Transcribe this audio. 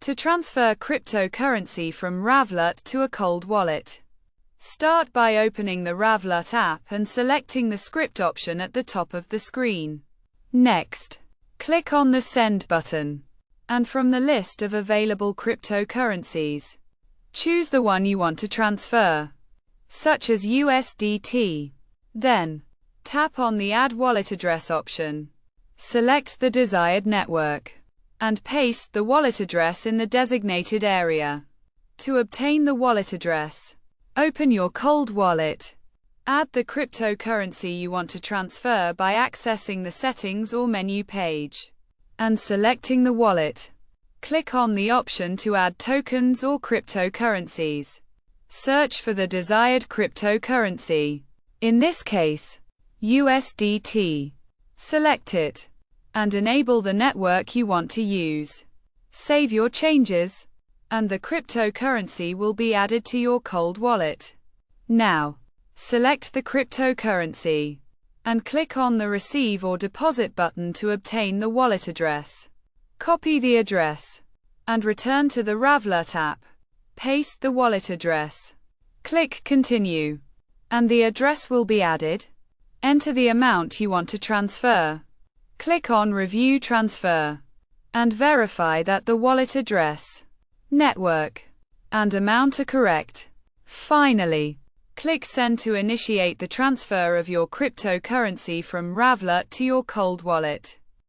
To transfer cryptocurrency from Revolut to a cold wallet, start by opening the Revolut app and selecting the script option at the top of the screen. Next, click on the Send button, and from the list of available cryptocurrencies, choose the one you want to transfer, such as USDT. Then, tap on the Add Wallet Address option. Select the desired network, and paste the wallet address in the designated area. To obtain the wallet address, open your cold wallet. Add the cryptocurrency you want to transfer by accessing the settings or menu page, and selecting the wallet. Click on the option to add tokens or cryptocurrencies. Search for the desired cryptocurrency. In this case, USDT. Select it, and enable the network you want to use. Save your changes, and the cryptocurrency will be added to your cold wallet. Now, select the cryptocurrency, and click on the Receive or Deposit button to obtain the wallet address. Copy the address, and return to the Revolut app. Paste the wallet address. Click Continue, and the address will be added. Enter the amount you want to transfer. Click on Review Transfer, and verify that the wallet address, network, and amount are correct. Finally, click Send to initiate the transfer of your cryptocurrency from Revolut to your cold wallet.